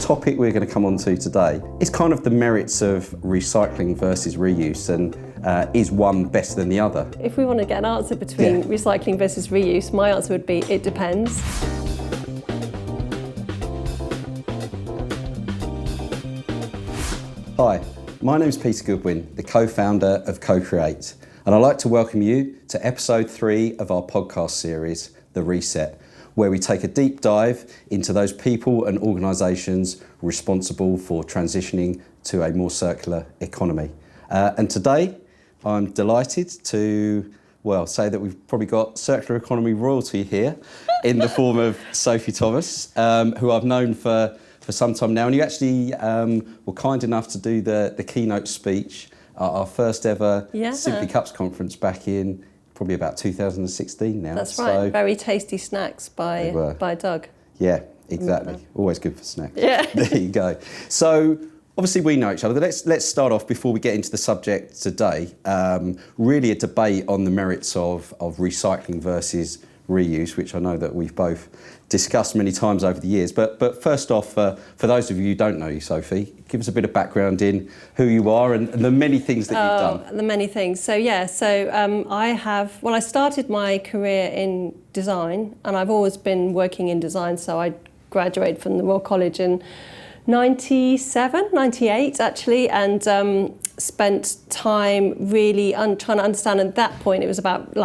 topic we're going to come on to today is kind of the merits of recycling versus reuse, and is one better than the other? If we want to get an answer between recycling versus reuse, my answer would be it depends. Hi, my name is Peter Goodwin, the co-founder of Co-Create, and I'd like to welcome you to episode 3 of our podcast series, The Reset, where we take a deep dive into those people and organisations responsible for transitioning to a more circular economy. And today, I'm delighted to, say that we've probably got circular economy royalty here in the form of Sophie Thomas, who I've known for some time now. And you actually were kind enough to do the keynote speech at our first ever Simply Cups conference back in probably about 2016 now. That's right. So, very tasty snacks by Doug. Yeah, exactly. Always good for snacks. Yeah. There you go. So obviously we know each other. Let's start off before we get into the subject today. Really a debate on the merits of recycling versus reuse, which I know that we've both discussed many times over the years. But first off, for those of you who don't know you, Sophie, give us a bit of background in who you are and the many things that you've done. The many things. So I started my career in design, and I've always been working in design. So I graduated from the Royal College in 98 actually, and spent time really trying to understand. At that point, it was about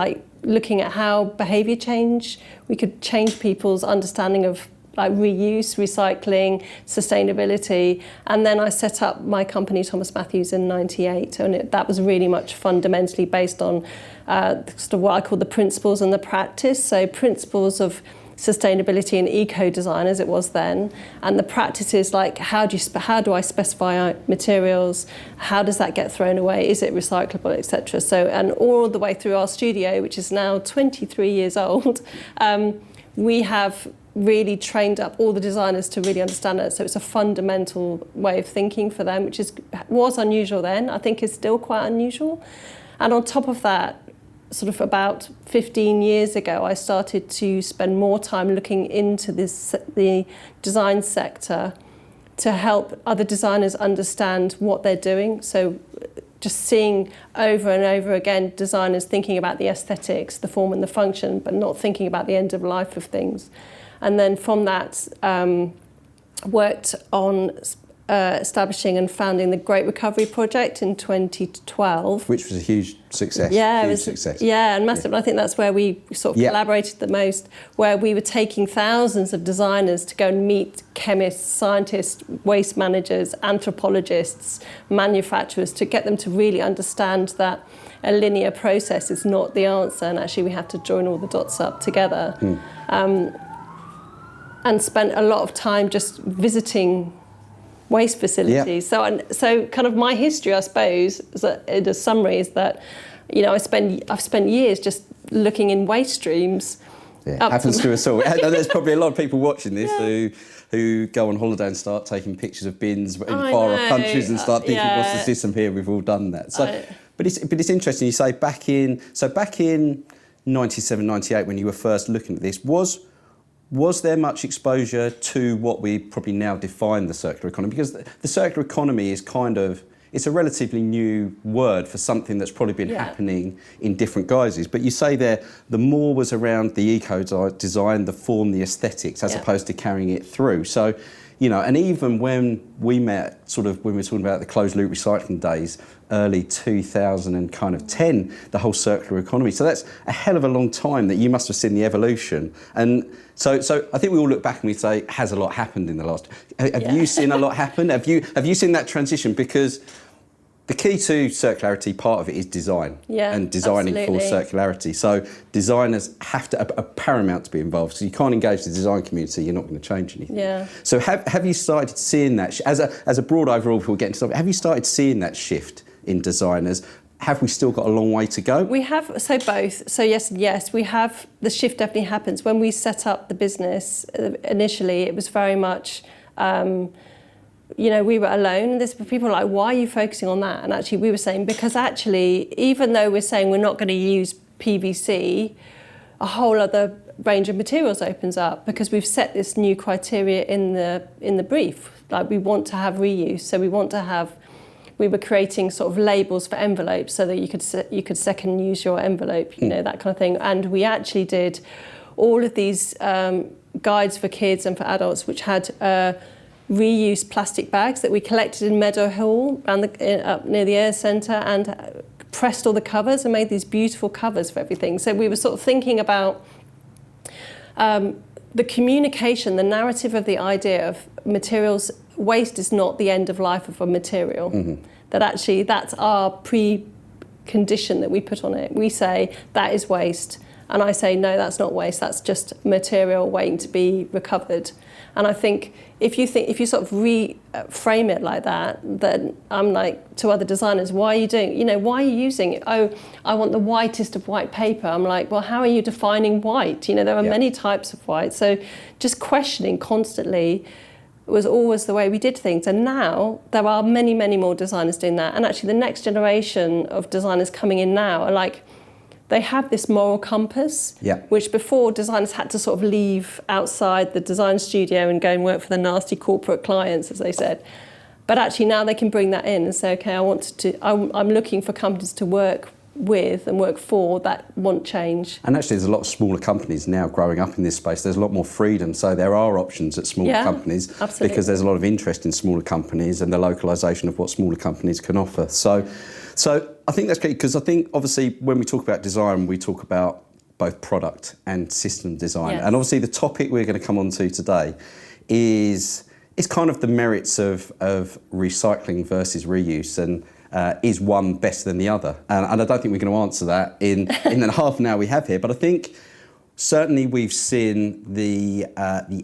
looking at how behaviour change, we could change people's understanding of reuse, recycling, sustainability. And then I set up my company, Thomas Matthews, in 98. And that was really much fundamentally based on sort of what I call the principles and the practice. So principles of sustainability and eco-design, as it was then, and the practices like how do I specify materials, how does that get thrown away, is it recyclable, etc. So, and all the way through our studio, which is now 23 years old, we have really trained up all the designers to really understand it. So it's a fundamental way of thinking for them, which was unusual then, I think is still quite unusual. And on top of that, sort of about 15 years ago, I started to spend more time looking into the design sector to help other designers understand what they're doing. So just seeing over and over again designers thinking about the aesthetics, the form and the function, but not thinking about the end of life of things. And then from that, worked on establishing and founding the Great Recovery Project in 2012. Which was a huge success. Yeah, it was success. Yeah, and massive. Yeah. I think that's where we sort of collaborated the most, where we were taking thousands of designers to go and meet chemists, scientists, waste managers, anthropologists, manufacturers, to get them to really understand that a linear process is not the answer, and actually we have to join all the dots up together. And spent a lot of time just visiting waste facilities. So kind of my history, I suppose, in a summary, is that, I've spent years just looking in waste streams. Yeah, happens to us all. There's probably a lot of people watching this who go on holiday and start taking pictures of bins in far-off countries and start thinking, what's the system here? We've all done that. So, but it's interesting. You say back in 97, 98, when you were first looking at this, was there much exposure to what we probably now define the circular economy? Because the circular economy is it's a relatively new word for something that's probably been happening in different guises. But you say there, the more was around the eco-design, the form, the aesthetics, as opposed to carrying it through. So, and even when we met, when we were talking about the closed loop recycling days, early 2010, the whole circular economy. So that's a hell of a long time that you must have seen the evolution. And so I think we all look back and we say, has a lot happened in the last? Have you seen a lot happen? Have you seen that transition? Because the key to circularity, part of it is design and designing for circularity. So designers are paramount to be involved. So you can't engage the design community, you're not going to change anything. Yeah. So have you started seeing that, as a broad overall, before we get into something, have you started seeing that shift in designers? Have we still got a long way to go? We have, so both. So yes, we have, the shift definitely happens. When we set up the business, initially it was very much, we were alone. There's people like, why are you focusing on that? And actually we were saying, because actually, even though we're saying we're not going to use PVC, a whole other range of materials opens up, because we've set this new criteria in the brief. Like, we want to have reuse, so we were creating sort of labels for envelopes so that you could second use your envelope, that kind of thing. And we actually did all of these guides for kids and for adults, which had reused plastic bags that we collected in Meadow Hall up near the Air Centre, and pressed all the covers and made these beautiful covers for everything. So we were sort of thinking about the communication, the narrative of the idea of materials. Waste is not the end of life of a material. Mm-hmm. That actually, that's our precondition that we put on it. We say that is waste, and I say no, that's not waste. That's just material waiting to be recovered. And I think if you sort of reframe it like that, then I'm like to other designers, why are you using it? Oh, I want the whitest of white paper. I'm like, well, how are you defining white? There are many types of white. So just questioning constantly was always the way we did things. And now there are many, many more designers doing that. And actually the next generation of designers coming in now are like, they have this moral compass, which before designers had to sort of leave outside the design studio and go and work for the nasty corporate clients, as they said. But actually now they can bring that in and say, okay, I'm looking for companies to work with and work for that want change. And actually there's a lot of smaller companies now growing up in this space. There's a lot more freedom, so there are options at smaller companies, absolutely. Because there's a lot of interest in smaller companies and the localisation of what smaller companies can offer. So I think that's key, because I think obviously when we talk about design, we talk about both product and system design. Yes. And obviously the topic we're going to come on to today is kind of the merits of recycling versus reuse, and is one better than the other? And I don't think we're going to answer that in the half an hour we have here, but I think certainly we've seen the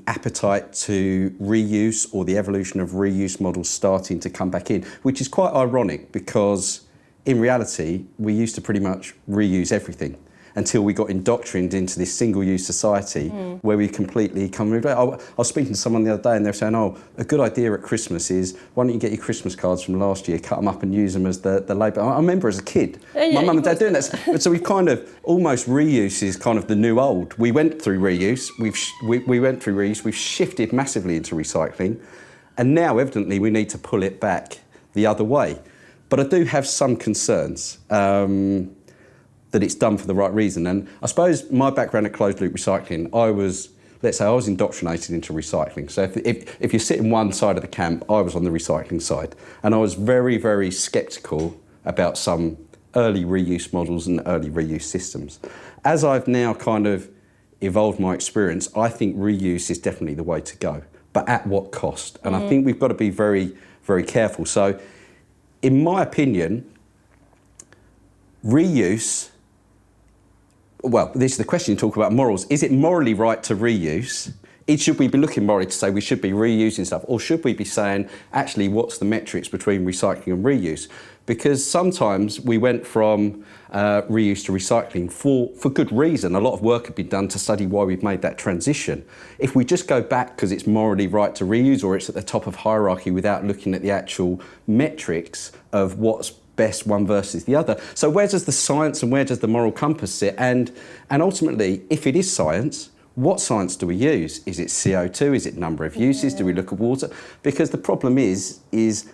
appetite to reuse, or the evolution of reuse models starting to come back in, which is quite ironic, because in reality we used to pretty much reuse everything until we got indoctrinated into this single-use society where we completely come. I was speaking to someone the other day and they were saying, oh, a good idea at Christmas is, why don't you get your Christmas cards from last year, cut them up and use them as the label. I remember as a kid, my mum and dad doing that. So we've kind of, almost reuse is kind of the new old. We went through reuse, we went through reuse, we've shifted massively into recycling, and now evidently we need to pull it back the other way. But I do have some concerns that it's done for the right reason. And I suppose my background at closed loop recycling, I was indoctrinated into recycling. So if you sit in one side of the camp, I was on the recycling side. And I was very, very sceptical about some early reuse models and early reuse systems. As I've now kind of evolved my experience, I think reuse is definitely the way to go, but at what cost? And I think we've got to be very, very careful. So in my opinion, reuse, well, this is the question, you talk about morals. Is it morally right to reuse? Should we be looking morally to say we should be reusing stuff? Or should we be saying, actually, what's the metrics between recycling and reuse? Because sometimes we went from reuse to recycling for good reason. A lot of work had been done to study why we've made that transition. If we just go back because it's morally right to reuse, or it's at the top of hierarchy without looking at the actual metrics of what's best one versus the other. So where does the science and where does the moral compass sit? And ultimately, if it is science, what science do we use? Is it CO2? Is it number of uses? Do we look at water? Because the problem is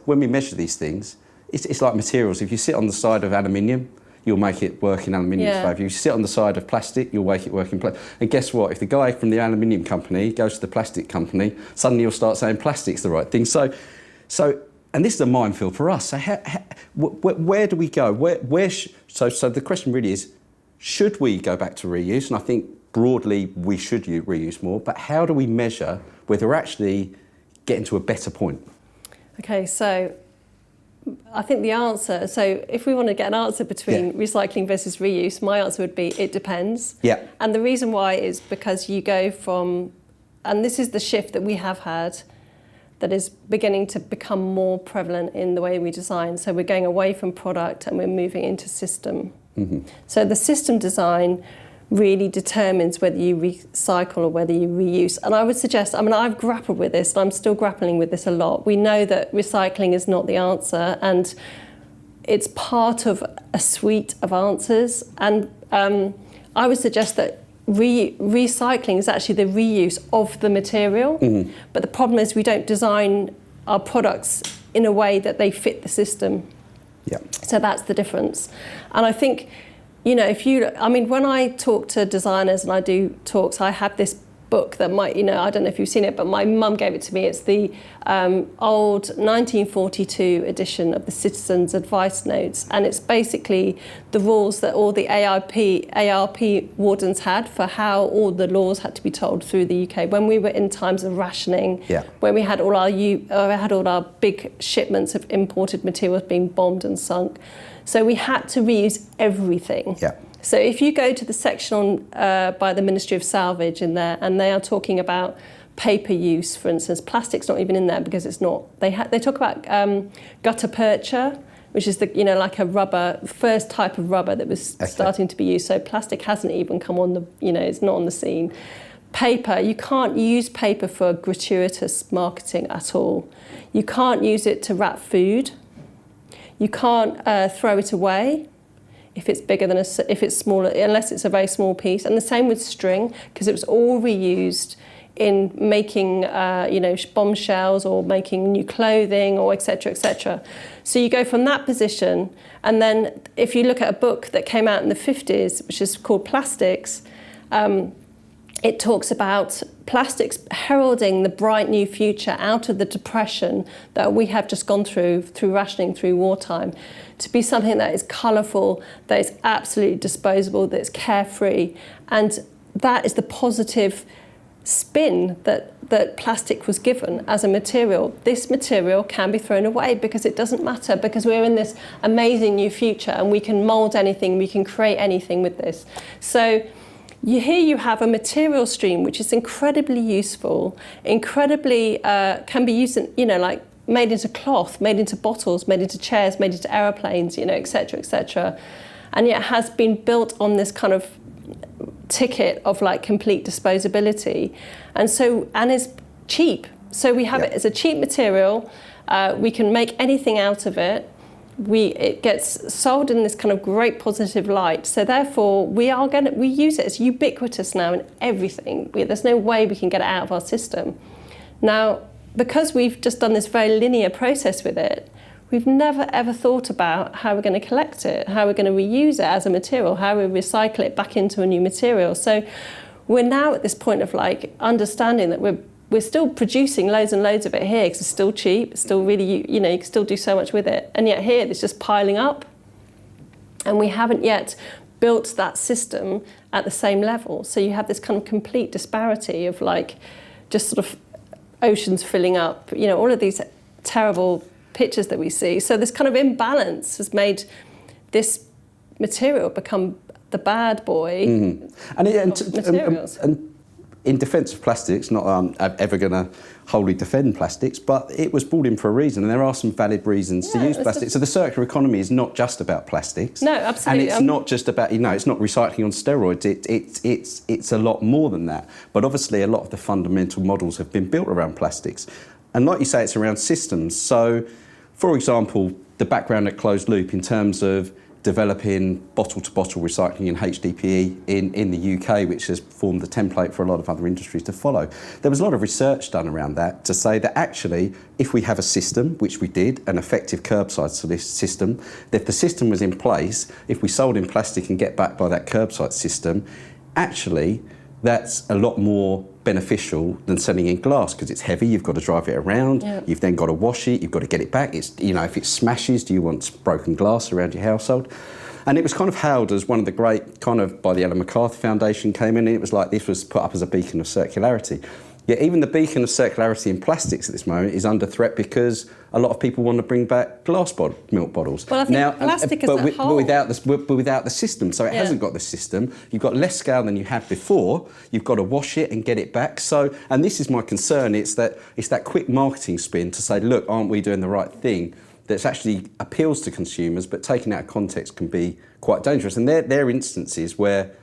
when we measure these things, it's like materials. If you sit on the side of aluminium, you'll make it work in aluminium's favour. If you sit on the side of plastic, you'll make it work in plastic. And guess what? If the guy from the aluminium company goes to the plastic company, suddenly you'll start saying plastic's the right thing. So, and this is a minefield for us. So where do we go? So the question really is, should we go back to reuse? And I think broadly we should reuse more, but how do we measure whether we're actually getting to a better point? Okay, so I think the answer, so if we want to get an answer between recycling versus reuse, my answer would be it depends. Yeah. And the reason why is because you go from, and this is the shift that we have had, that is beginning to become more prevalent in the way we design. So we're going away from product and we're moving into system. Mm-hmm. So the system design really determines whether you recycle or whether you reuse. And I would suggest, I mean, I've grappled with this, and I'm still grappling with this a lot. We know that recycling is not the answer, and it's part of a suite of answers. And I would suggest that recycling is actually the reuse of the material. But the problem is we don't design our products in a way that they fit the system. Yeah. So that's the difference. And I think, you know, when I talk to designers and I do talks, I have this book that I don't know if you've seen it, but my mum gave it to me. It's the old 1942 edition of the Citizens Advice Notes, and it's basically the rules that all the ARP wardens had for how all the laws had to be told through the UK when we were in times of rationing, when we had all our big shipments of imported materials being bombed and sunk. So we had to reuse everything. Yeah. So if you go to the section by the Ministry of Salvage in there, and they are talking about paper use, for instance, plastic's not even in there because it's not. They talk about gutta percha, which is like a rubber, first type of rubber that was starting to be used. So plastic hasn't even come on it's not on the scene. Paper, you can't use paper for gratuitous marketing at all. You can't use it to wrap food. You can't throw it away if it's bigger than if it's smaller, unless it's a very small piece. And the same with string, because it was all reused in making, bomb shells or making new clothing or et cetera, et cetera. So you go from that position, and then if you look at a book that came out in the 50s, which is called Plastics, it talks about plastics heralding the bright new future out of the depression that we have just gone through rationing, through wartime, to be something that is colourful, that is absolutely disposable, that is carefree. And that is the positive spin that plastic was given as a material. This material can be thrown away because it doesn't matter, because we're in this amazing new future and we can mould anything, we can create anything with this. So here you have a material stream which is incredibly useful, incredibly can be used in, made into cloth, made into bottles, made into chairs, made into aeroplanes, et cetera, et cetera. And yet has been built on this kind of ticket of complete disposability. And is cheap. So we have it as a cheap material. We can make anything out of it. It gets sold in this kind of great positive light. So therefore, we use it as ubiquitous now in everything. There's no way we can get it out of our system. Now, because we've just done this very linear process with it, we've never ever thought about how we're going to collect it, how we're going to reuse it as a material, how we recycle it back into a new material. So we're now at this point of understanding that we're still producing loads and loads of it here because it's still cheap, it's still really, you can still do so much with it. And yet here it's just piling up. And we haven't yet built that system at the same level. So you have this kind of complete disparity of just sort of oceans filling up, all of these terrible pictures that we see. So this kind of imbalance has made this material become the bad boy of materials. And in defence of plastics, not I'm ever going to wholly defend plastics, but it was brought in for a reason, and there are some valid reasons to use plastics. So the circular economy is not just about plastics. No, absolutely. And it's not just about, it's not recycling on steroids. It's a lot more than that. But obviously a lot of the fundamental models have been built around plastics. And like you say, it's around systems. So, for example, the background at Closed Loop in terms of developing bottle-to-bottle recycling in HDPE in the UK, which has formed the template for a lot of other industries to follow. There was a lot of research done around that to say that actually, if we have a system, which we did, an effective curbside system, that if the system was in place, if we sold in plastic and get back by that curbside system, actually, that's a lot more beneficial than selling in glass because it's heavy, you've got to drive it around, you've then got to wash it, you've got to get it back. It's, if it smashes, do you want broken glass around your household? And it was kind of hailed as one of the great, by the Ellen MacArthur Foundation came in, and it was this was put up as a beacon of circularity. Yet even the beacon of circularity in plastics at this moment is under threat because a lot of people want to bring back glass milk bottles. Well, I think plastic as a whole. But without the system. So it hasn't got the system. You've got less scale than you had before. You've got to wash it and get it back. So, and this is my concern, it's that quick marketing spin to say, look, aren't we doing the right thing? That actually appeals to consumers, but taken out of context can be quite dangerous. And there are instances where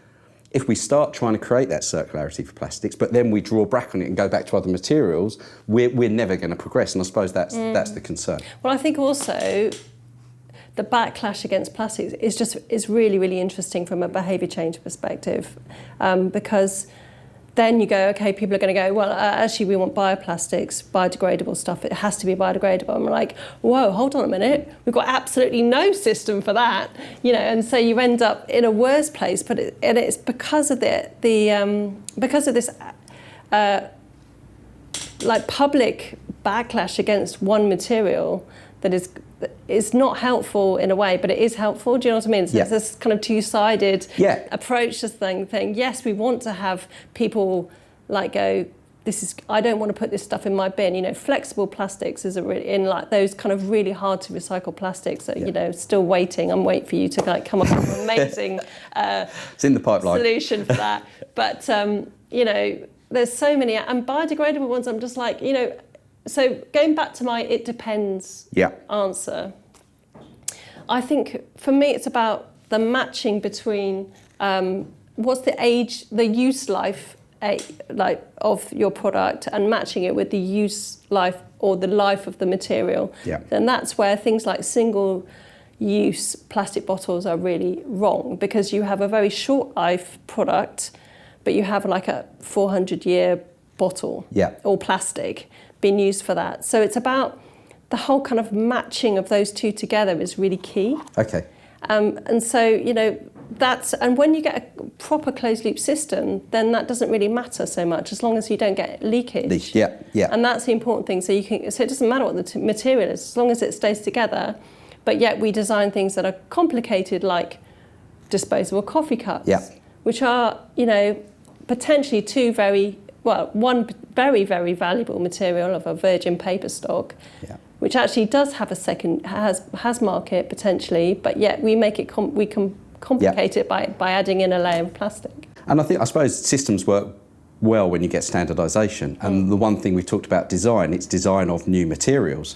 if we start trying to create that circularity for plastics, but then we draw back on it and go back to other materials, we're never going to progress. And I suppose that's the concern. Well, I think also the backlash against plastics is really, really interesting from a behaviour change perspective, because then you go, okay, people are going to go, well, actually, we want bioplastics, biodegradable stuff. It has to be biodegradable. And we're like, whoa, hold on a minute. We've got absolutely no system for that, And so you end up in a worse place. But it's because of because of this, like public backlash against one material that is not helpful in a way, but it is helpful. Do you know what I mean? So it's this kind of two-sided approach to thing. Yes, we want to have people like go, I don't want to put this stuff in my bin. Flexible plastics is in like those kind of really hard to recycle plastics that, still waiting. I'm waiting for you to like come up with an amazing it's in the pipeline solution for that. But, there's so many, and biodegradable ones, I'm just like, so going back to my it depends answer, I think for me it's about the matching between what's the age, the use life of your product, and matching it with the use life or the life of the material. And that's where things like single-use plastic bottles are really wrong, because you have a very short life product, but you have like a 400-year bottle or plastic being used for that. So it's about the whole kind of matching of those two together is really key. Okay. And so, and when you get a proper closed loop system, then that doesn't really matter so much, as long as you don't get leakage. And that's the important thing. So so it doesn't matter what the material is, as long as it stays together. But yet we design things that are complicated, like disposable coffee cups, which are, potentially one very, very valuable material of a virgin paper stock, which actually does have has market potentially, but yet we make it we can complicate it by adding in a layer of plastic. And I suppose systems work well when you get standardisation. And the one thing we've talked about it's design of new materials.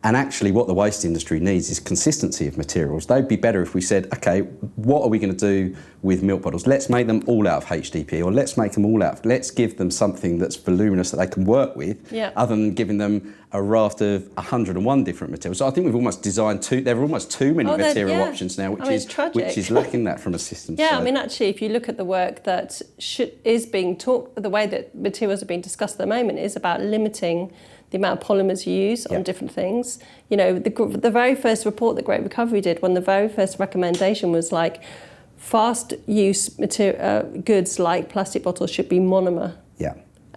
And actually what the waste industry needs is consistency of materials. They'd be better if we said, okay, what are we going to do with milk bottles? Let's make them all out of HDPE, or let's give them something that's voluminous that they can work with, other than giving them a raft of 101 different materials. So I think we've almost designed there are almost too many material options now, which is lacking that from a system. So. Actually, if you look at the work that is being taught, the way that materials are being discussed at the moment is about limiting the amount of polymers you use on different things. The very first report that Great Recovery did, one of the very first recommendation was like fast use goods like plastic bottles should be monomer.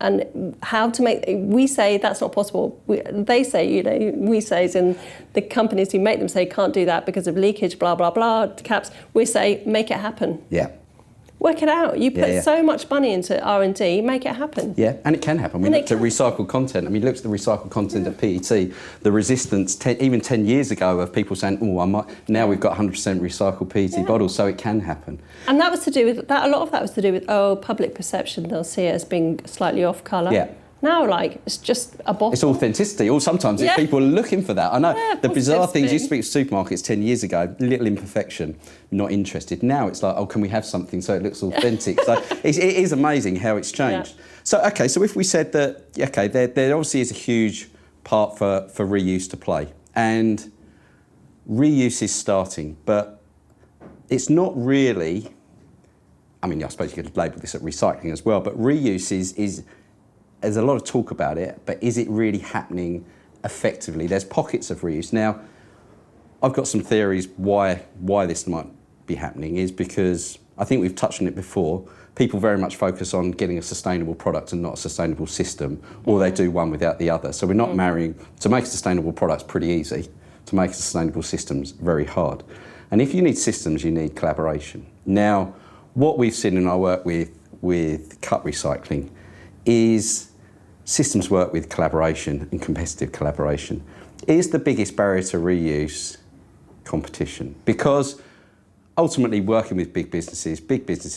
And how to make, we say that's not possible. They say, we say, as in the companies who make them say can't do that because of leakage, blah, blah, blah, caps. We say, make it happen. Work it out. You put so much money into R&D, make it happen. And it can happen. We looked at recycled content. Look at the recycled content of PET. The resistance, even 10 years ago, of people saying, now we've got 100% recycled PET bottles, so it can happen. And that was to do with, a lot of that was to do with, public perception. They'll see it as being slightly off colour. Now, it's just a bottle. It's authenticity. Or sometimes if people are looking for that. I know the bizarre things. You speak to supermarkets 10 years ago, little imperfection, not interested. Now it's like, can we have something so it looks authentic? So it is amazing how it's changed. So if we said that, there obviously is a huge part for reuse to play, and reuse is starting, but it's not really. I suppose you could label this at recycling as well, but reuse is. There's a lot of talk about it, but is it really happening effectively? There's pockets of reuse. Now, I've got some theories why this might be happening, is because I think we've touched on it before. People very much focus on getting a sustainable product and not a sustainable system, or they do one without the other. So we're not marrying. To make a sustainable product's pretty easy. To make a sustainable system's very hard. And if you need systems, you need collaboration. Now, what we've seen in our work with cup recycling is systems work with collaboration and competitive collaboration. Is the biggest barrier to reuse competition? Because ultimately working with big businesses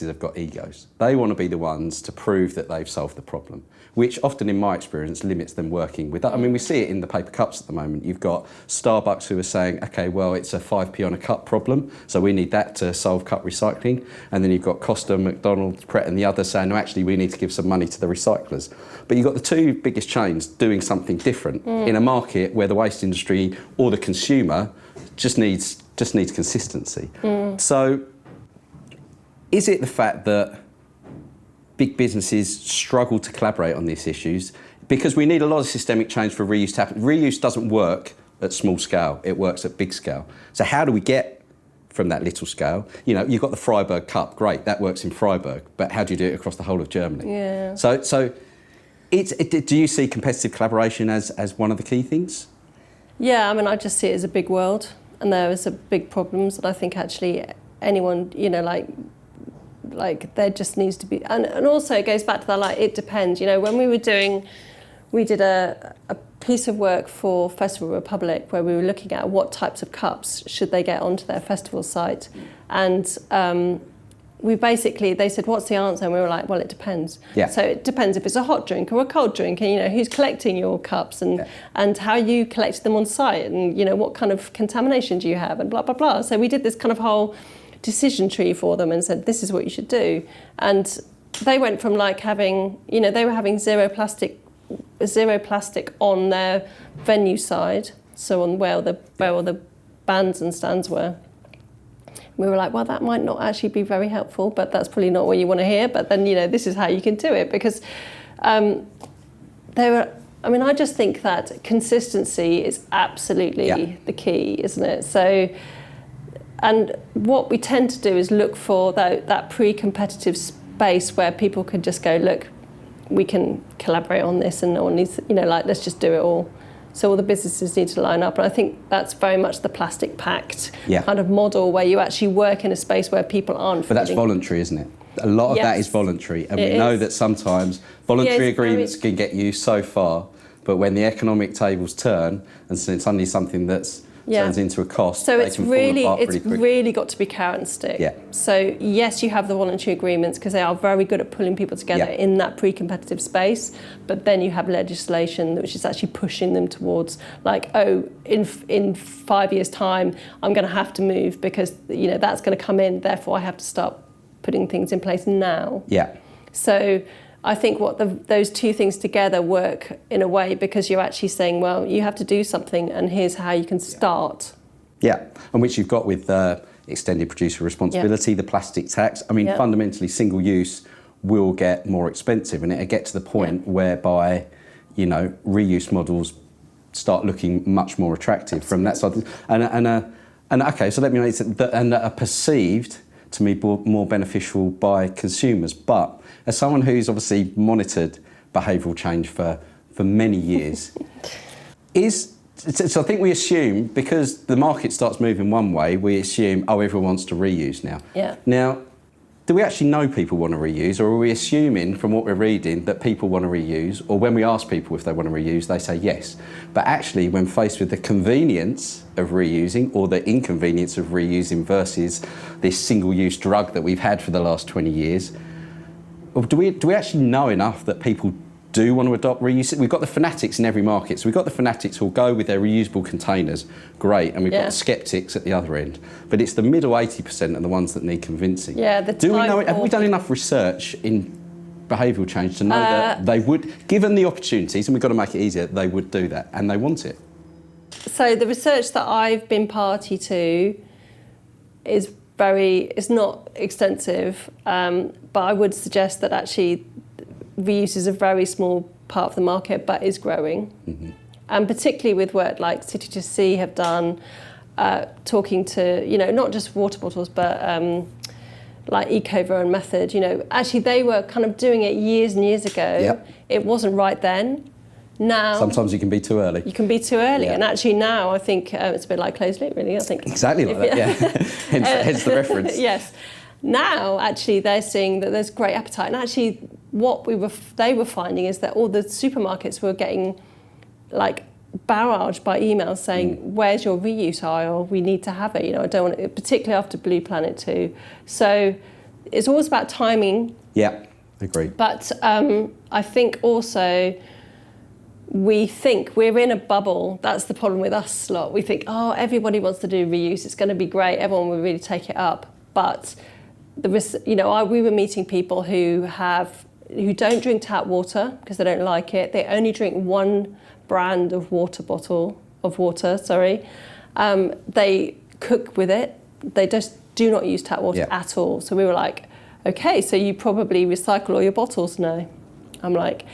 have got egos. They want to be the ones to prove that they've solved the problem, which often in my experience limits them working with that. We see it in the paper cups at the moment. You've got Starbucks who are saying, okay, well, it's a 5p on a cup problem, so we need that to solve cup recycling. And then you've got Costa, McDonald's, Pret and the others saying, no, actually we need to give some money to the recyclers. But you've got the two biggest chains doing something different in a market where the waste industry or the consumer just needs just needs consistency. So is it the fact that big businesses struggle to collaborate on these issues? Because we need a lot of systemic change for reuse to happen. Reuse doesn't work at small scale, it works at big scale. So how do we get from that little scale? You know, you've got the Freiburg Cup, great, that works in Freiburg, but how do you do it across the whole of Germany? Yeah. So do you see competitive collaboration as one of the key things? Yeah, I mean, I just see it as a big world, and there is a big problems that I think actually anyone, you know, like there just needs to be, and also it goes back to that, like, it depends. You know, when we did a piece of work for Festival Republic where we were looking at what types of cups should they get onto their festival site, and they said, what's the answer? And we were like, well, it depends. Yeah. So it depends if it's a hot drink or a cold drink, and, you know, who's collecting your cups, and how you collect them on site, and, you know, what kind of contamination do you have, and blah, blah, blah. So we did this kind of whole decision tree for them and said, this is what you should do. And they went from like having, you know, they were having zero plastic on their venue side, so on where all the bands and stands were. We were like, well, that might not actually be very helpful, but that's probably not what you want to hear. But then, you know, this is how you can do it, because I just think that consistency is absolutely the key, isn't it? So, and what we tend to do is look for that pre-competitive space where people can just go, look, we can collaborate on this, and no one needs, you know, like, let's just do it all. So all the businesses need to line up. And I think that's very much the plastic pact kind of model, where you actually work in a space where people aren't. But that's voluntary, isn't it? A lot of that is voluntary. And we know that sometimes voluntary agreements can get you so far, but when the economic tables turn and suddenly something that's turns into a cost, so they it's can fall apart pretty quickly. Really got to be carrot and stick. Yeah. So yes, you have the voluntary agreements because they are very good at pulling people together in that pre-competitive space, but then you have legislation which is actually pushing them towards, like, oh, in 5 years' time I'm going to have to move because, you know, that's going to come in, therefore I have to start putting things in place now. Yeah. So I think those two things together work in a way, because you're actually saying, well, you have to do something, and here's how you can start. Yeah, and which you've got with extended producer responsibility, the plastic tax. I mean, fundamentally, single use will get more expensive, and it'll get to the point whereby, you know, reuse models start looking much more attractive from that side. And okay, so let me make it, and that are perceived to be more beneficial by consumers. But as someone who's obviously monitored behavioural change for many years, so I think we assume, because the market starts moving one way, we assume, oh, everyone wants to reuse now. Yeah. Now, do we actually know people want to reuse, or are we assuming from what we're reading that people want to reuse, or when we ask people if they want to reuse, they say yes? But actually, when faced with the convenience of reusing or the inconvenience of reusing versus this single-use drug that we've had for the last 20 years, do we actually know enough that people do want to adopt reuse? We've got the fanatics in every market. So we've got the fanatics who'll go with their reusable containers, great, and we've got the skeptics at the other end. But it's the middle 80% are the ones that need convincing. Yeah, do we know? Have we done enough research in behavioural change to know that they would, given the opportunities, and we've got to make it easier, they would do that, and they want it? So the research that I've been party to is not extensive, but I would suggest that actually reuse is a very small part of the market, but is growing. Mm-hmm. And particularly with work like City to Sea have done, talking to, you know, not just water bottles, but like Ecover and Method, you know, actually they were kind of doing it years and years ago. Yep. It wasn't right then. Now, sometimes you can be too early. You can be too early, and actually now I think it's a bit like closed loop, really. I think exactly like that. Yeah, hence the reference. Yes. Now, actually, they're seeing that there's great appetite, and actually, what they were finding is that all the supermarkets were getting like barraged by emails saying, "Where's your reuse aisle? We need to have it." You know, I don't want it, particularly after Blue Planet 2. So it's always about timing. Yeah, agreed. But I think also, we think we're in a bubble. That's the problem with us lot. We think, oh, everybody wants to do reuse. It's going to be great. Everyone will really take it up. But we were meeting people who don't drink tap water because they don't like it. They only drink one brand of water. They cook with it. They just do not use tap water at all. So we were like, okay, so you probably recycle all your bottles now. I'm like,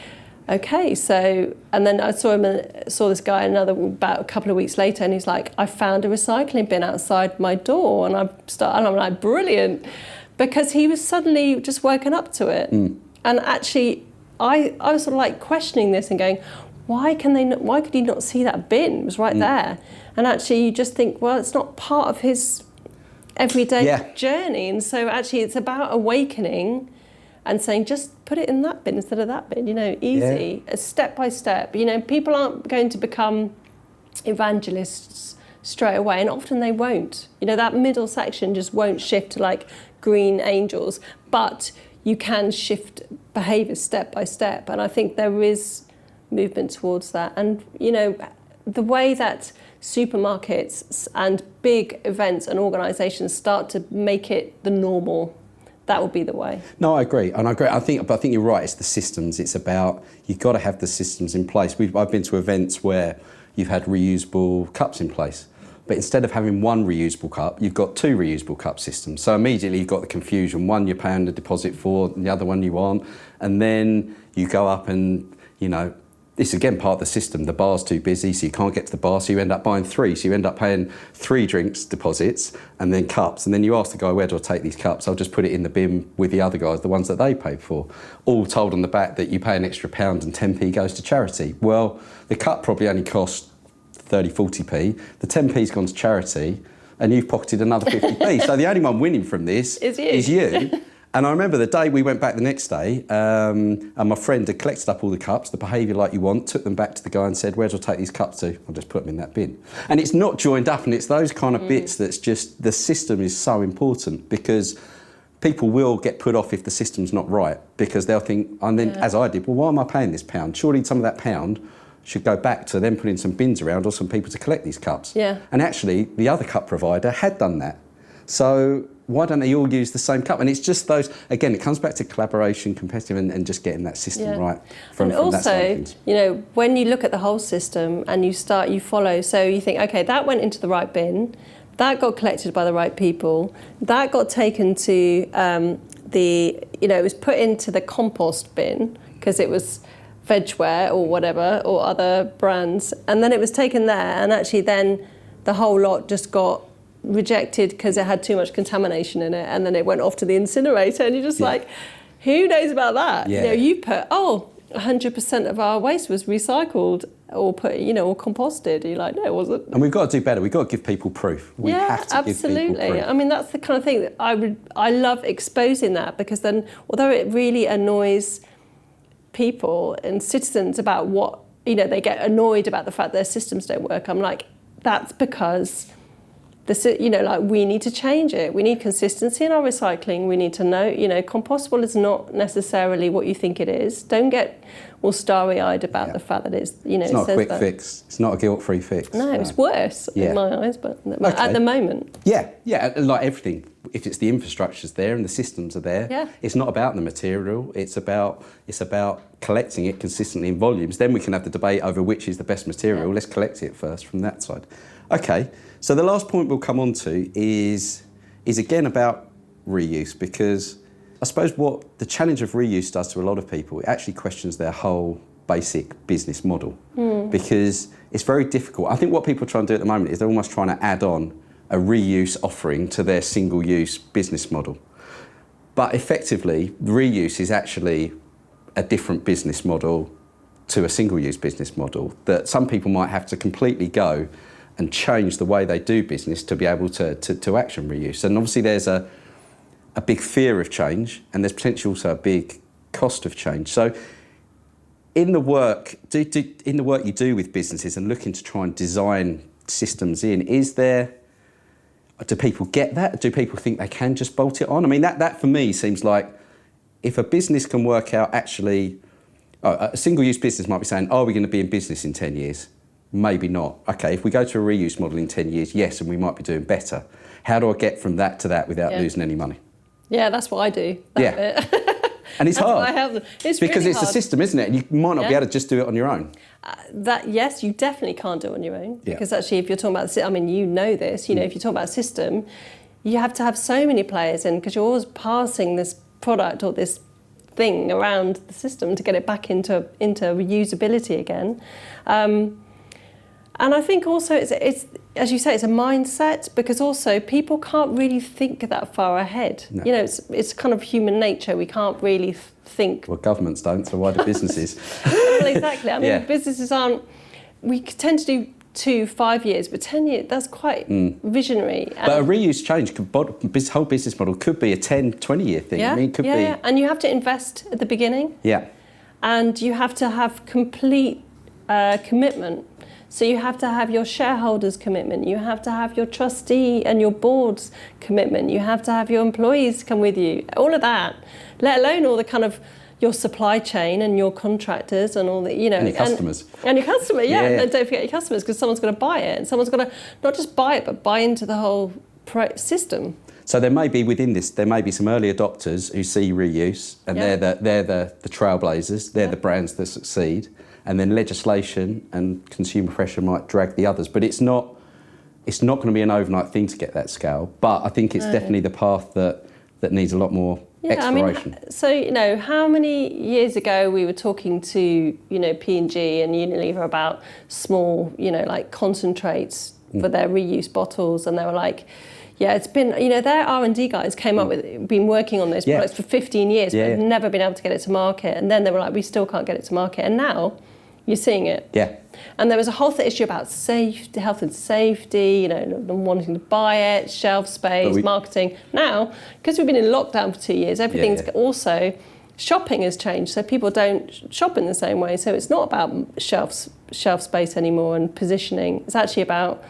okay, so, and then I saw this guy about a couple of weeks later, and he's like, I found a recycling bin outside my door, and I'm like, brilliant, because he was suddenly just woken up to it. And actually, I was sort of like questioning this and going, why could he not see that bin? It was right there. And actually, you just think, well, it's not part of his everyday journey. And so actually, it's about awakening and saying, just put it in that bin instead of that bin, easy, step by step. People aren't going to become evangelists straight away, and often they won't. That middle section just won't shift to like green angels, but you can shift behaviour step by step. And I think there is movement towards that. And, the way that supermarkets and big events and organisations start to make it the normal, that would be the way. No, I agree. I think you're right. It's the systems. It's about, you've got to have the systems in place. I've been to events where you've had reusable cups in place, but instead of having one reusable cup, you've got two reusable cup systems. So immediately you've got the confusion. One you're paying the deposit for, and the other one you aren't. And then you go up and, it's again part of the system. The bar's too busy, so you can't get to the bar, so you end up buying three. So you end up paying 3 drinks deposits and then cups. And then you ask the guy, where do I take these cups? I'll just put it in the bin with the other guys, the ones that they paid for. All told on the back that you pay an extra £1 and 10p goes to charity. Well, the cup probably only cost 30, 40p. The 10p's gone to charity and you've pocketed another 50p. So the only one winning from this is you. And I remember the day we went back the next day, and my friend had collected up all the cups, the behaviour like you want, took them back to the guy and said, where do I take these cups to? I'll just put them in that bin. And it's not joined up, and it's those kind of bits that's just, the system is so important, because people will get put off if the system's not right, because they'll think, and then as I did, well, why am I paying this £1? Surely some of that £1 should go back to them putting some bins around or some people to collect these cups. Yeah. And actually, the other cup provider had done that. So why don't they all use the same cup? And it's just those, again, it comes back to collaboration, competitive, and just getting that system right. And also, when you look at the whole system and you follow, so you think, okay, that went into the right bin, that got collected by the right people, that got taken to it was put into the compost bin because it was Vegware or whatever, or other brands, and then it was taken there, and actually then the whole lot just got rejected because it had too much contamination in it, and then it went off to the incinerator, and you're just like, who knows about that? You put 100% of our waste was recycled or put or composted. You're like, no, it wasn't. And we've got to do better. We've got to give people proof. We have to give people proof. I mean, that's the kind of thing that I love exposing that, because then, although it really annoys people and citizens about what they get annoyed about the fact their systems don't work, I'm like, that's because we need to change it. We need consistency in our recycling. We need to know, compostable is not necessarily what you think it is. Don't get all starry-eyed about the fact that it's, it's not a quick fix. It's not a guilt-free fix. No, it's worse in my eyes, but at the moment. Yeah, like everything. If it's the infrastructure's there and the systems are there, it's not about the material. It's about collecting it consistently in volumes. Then we can have the debate over which is the best material. Let's collect it first from that side. Okay. So the last point we'll come on to is again about reuse, because I suppose what the challenge of reuse does to a lot of people, it actually questions their whole basic business model, because it's very difficult. I think what people try and do at the moment is they're almost trying to add on a reuse offering to their single-use business model. But effectively, reuse is actually a different business model to a single-use business model that some people might have to completely go and change the way they do business to be able to action reuse. And obviously there's a big fear of change, and there's potentially also a big cost of change. So in the work you do with businesses and looking to try and design systems in, do people get that? Do people think they can just bolt it on? I mean, that for me seems like, if a business can work out actually, a single-use business might be saying, are we going to be in business in 10 years? Maybe not. Okay, if we go to a reuse model in 10 years, yes, and we might be doing better. How do I get from that to that without losing any money? Yeah, that's what I do. That bit. And it's hard. I help them. It's because really it's hard. a system, isn't it? And you might not be able to just do it on your own. Yes, you definitely can't do it on your own. Because actually, if you're talking about, I mean, you know this, if you're talking about a system, you have to have so many players in because you're always passing this product or this thing around the system to get it back into reusability again. And I think also it's as you say, it's a mindset because also people can't really think that far ahead. No. It's kind of human nature. We can't really think. Well, governments don't, so why do businesses? Well, exactly. I mean, businesses aren't. We tend to do 2-5 years, but 10 years, that's quite visionary. But a reuse change, this whole business model could be a 10-20 year thing. Yeah, I mean, it could be. Yeah, and you have to invest at the beginning. Yeah. And you have to have complete commitment. So you have to have your shareholders' commitment, you have to have your trustee and your board's commitment, you have to have your employees come with you, all of that, let alone all the kind of your supply chain and your contractors and all the, And your customers. And your customer, Yeah. And don't forget your customers because someone's going to buy it and someone's going to not just buy it but buy into the whole system. So there may be within this, there may be some early adopters who see reuse and they're the trailblazers, they're the brands that succeed. And then legislation and consumer pressure might drag the others. But it's not going to be an overnight thing to get that scale. But I think it's definitely the path that needs a lot more exploration. I mean, so, how many years ago we were talking to, P&G and Unilever about small, like concentrates for their reuse bottles. And they were like, it's been, their R&D guys came up with, been working on those products for 15 years, but have never been able to get it to market. And then they were like, we still can't get it to market. And now you're seeing it. Yeah. And there was a whole issue about safety, health and safety, them wanting to buy it, shelf space, marketing. Now, because we've been in lockdown for 2 years, everything's also, shopping has changed. So people don't shop in the same way. So it's not about shelf space anymore and positioning. It's actually about,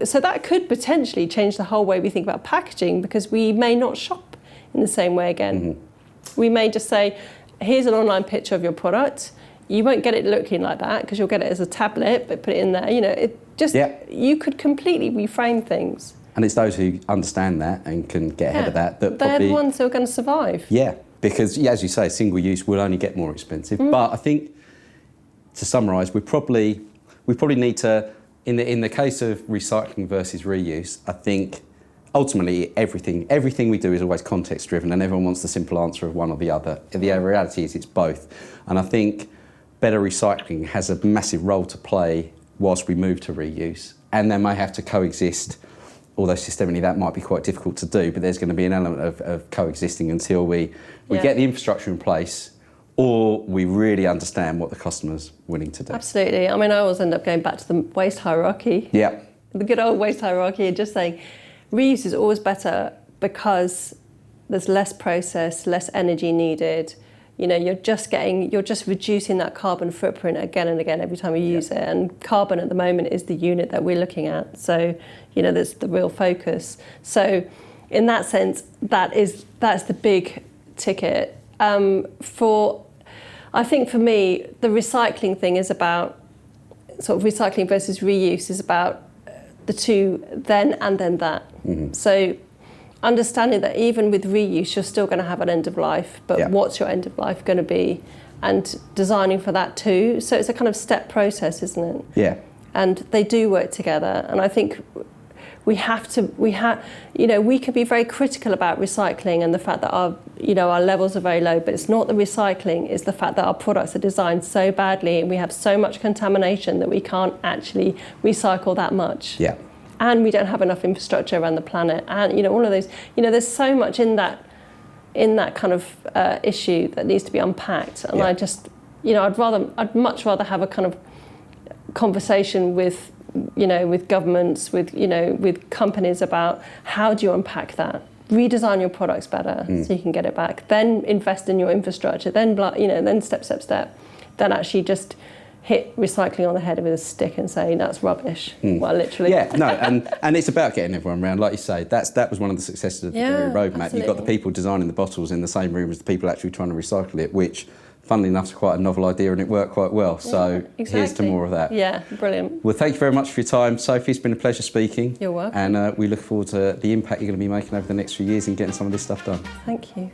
so that could potentially change the whole way we think about packaging because we may not shop in the same way again. Mm-hmm. We may just say, here's an online picture of your product. You won't get it looking like that because you'll get it as a tablet, but put it in there. You could completely reframe things. And it's those who understand that and can get ahead of that. They're probably, the ones who are going to survive. Yeah, because as you say, single use will only get more expensive. But I think, to summarise, we probably need to, in the case of recycling versus reuse, I think ultimately everything we do is always context driven, and everyone wants the simple answer of one or the other. The reality is it's both, and I think better recycling has a massive role to play whilst we move to reuse, and they may have to coexist, although systemically that might be quite difficult to do, but there's going to be an element of coexisting until we get the infrastructure in place or we really understand what the customer's willing to do. Absolutely. I mean, I always end up going back to the waste hierarchy. Yeah. The good old waste hierarchy and just saying reuse is always better because there's less process, less energy needed. You're just reducing that carbon footprint again and again every time you use it. And carbon at the moment is the unit that we're looking at. So, that's the real focus. So, in that sense, that's the big ticket. I think for me, the recycling thing is about sort of recycling versus reuse is about the two then and then that. Mm-hmm. So, understanding that even with reuse, you're still going to have an end of life, but what's your end of life going to be? And designing for that too. So it's a kind of step process, isn't it? Yeah. And they do work together. And I think we can be very critical about recycling and the fact that our levels are very low, but it's not the recycling, it's the fact that our products are designed so badly and we have so much contamination that we can't actually recycle that much. Yeah. And we don't have enough infrastructure around the planet, and all of those. There's so much in that kind of issue that needs to be unpacked. And I just, I'd much rather have a kind of conversation with governments, with companies about how do you unpack that, redesign your products better so you can get it back, then invest in your infrastructure, then step, then actually just hit recycling on the head with a stick and say that's rubbish. Well, literally. Yeah, no, and it's about getting everyone around. Like you say, that was one of the successes of the roadmap. Absolutely. You've got the people designing the bottles in the same room as the people actually trying to recycle it, which, funnily enough, is quite a novel idea and it worked quite well. So here's to more of that. Yeah, brilliant. Well, thank you very much for your time, Sophie. It's been a pleasure speaking. You're welcome. And we look forward to the impact you're going to be making over the next few years in getting some of this stuff done. Thank you.